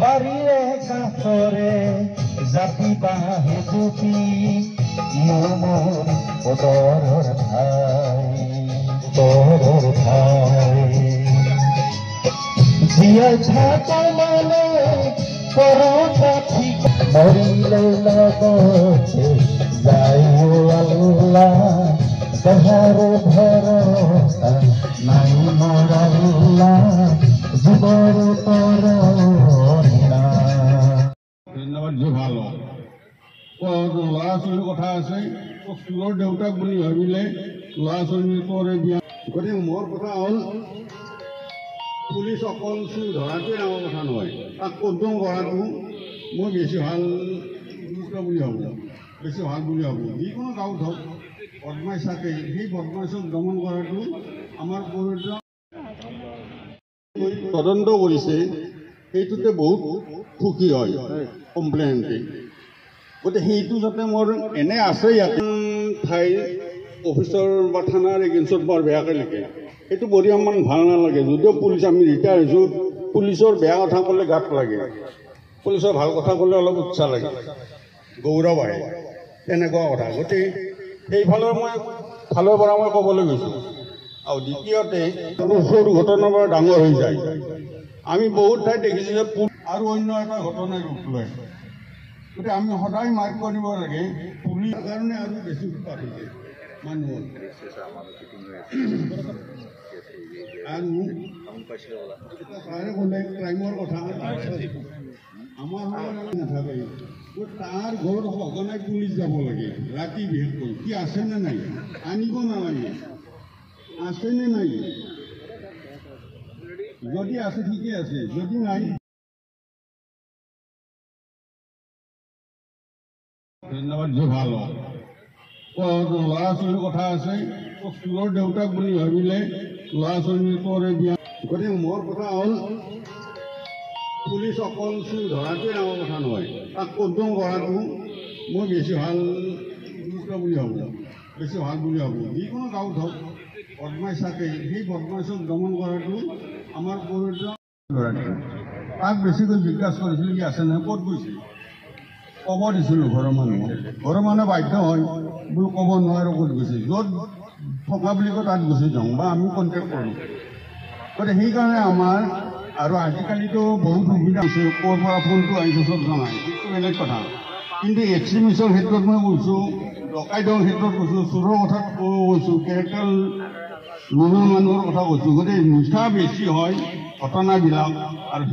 বাড়িৰে কাষৰে জাতি বাঁহে জুপি মোৰ বদৰৰ ঠাই জীয়াই থাক মানে কৰোঁ ঠিক মৰিলে লগতে যায় আল্লাহ কাহাৰে ভৰসা নাই মোৰ আল্লাহ জীৱৰ ধন্যবাদ যে ভাল ল'ৰা ছোৱালীৰ কথা আছে স্কুলৰ দেউতাক বুলি ভাবিলে ল'ৰা ছোৱালীৰ পৰে বিয়া গতিকে মোৰ কথা হ'ল পুলিচ অকল চুৰ ধৰাটোৱে ডাঙৰ কথা নহয় তাক কণ্ট্ৰল কৰাটো মই বেছি ভাল গুৰুত্ব বুলি ভাবোঁ বেছি ভাল বুলি ভাবোঁ যিকোনো গাঁৱত হওক বদমাইছ থাকে সেই বদমাইছক দমন কৰাটো আমাৰ প্ৰয়োজন তদন্ত কৰিছে সেইটোতে বহুত সুখী হয় কমপ্লেইনটি গতিকে সেইটো যাতে মোৰ এনে আছে ইয়াতে ঠাইৰ অফিচৰ বা থানাৰ এগেইনষ্টত বৰ বেয়াকৈ লিখে সেইটো বঢ়িয়ামান ভাল নালাগে যদিও পুলিচ আমি ৰিটায়াৰ হৈছোঁ পুলিচৰ বেয়া কথা ক'লে গাত লাগে পুলিচৰ ভাল কথা ক'লে অলপ উৎসাহ লাগে গৌৰৱ আহে তেনেকুৱা কথা গতিকে সেইফালৰ ফালৰ পৰা মই ক'বলৈ গৈছোঁ আৰু দ্বিতীয়তে সৰু ঘটনাৰ পৰা ডাঙৰ হৈ যায় আমি বহুত ঠাইত দেখিছোঁ যে আৰু অন্য এটা ঘটনাই ৰূপ লয় গতিকে আমি সদায় মাৰ্ক কৰিব লাগে পুলিচৰ কাৰণে আৰু বেছি উৎপাত হৈছে মানুহৰ আৰু তাৰে ক'লে ক্ৰাইমৰ কথা আমাৰ নাথাকে তাৰ ঘৰত সঘনাই পুলিচ যাব লাগে ৰাতি বিশেষকৈ কি আছেনে নাই আনিব নালাগে আছেনে নাই যদি আছে ঠিকে আছে যদি নাই ধন্যবাদ যে ভাল ল'ৰা ছোৱালীৰ কথা আছে স্কুলৰ দেউতাক বুলি ভাবিলে ল'ৰা ছোৱালীৰ পৰে বিয়া গতিকে মোৰ কথা হ'ল পুলিচ অকল চুৰ ধৰাটোৱে ডাঙৰ কথা নহয় তাক কণ্ট্ৰল কৰাটো মই বেছি ভাল গুৰুত্ব বুলি ভাবোঁ বেছি ভাল বুলি ভাবোঁ যিকোনো গাঁৱত হওক বদমাইছ থাকে সেই বদমাইছক দমন কৰাটো আমাৰ প্ৰয়োজন তাক বেছিকৈ জিজ্ঞাসা কৰিছিলোঁ কি আছে নহয় ক'ত গৈছিল ক'ব দিছিলোঁ ঘৰৰ মানুহে বাধ্য হয় বোলো ক'ব নোৱাৰোঁ ক'ত গৈছে য'ত থকা বুলি কয় তাত গুচি যাওঁ বা আমি কণ্টেক্ট কৰোঁ গতিকে সেইকাৰণে আমাৰ আৰু আজিকালিতো বহুত সুবিধা হৈছে ক'ৰ পৰা ফোনটো আহিছে চব জনায় সেইটো বেলেগ কথা কিন্তু এক্সট্ৰিমিষ্টৰ ক্ষেত্ৰত মই কৈছোঁ ডকাইতৰ ক্ষেত্ৰত কৈছোঁ চোৰৰ কথাত কৈছোঁ কেৰেক্টাৰ নোহোৱা মানুহৰ কথা কৈছোঁ গতিকে নিচা বেছি হয় ঘটনাবিলাক আৰু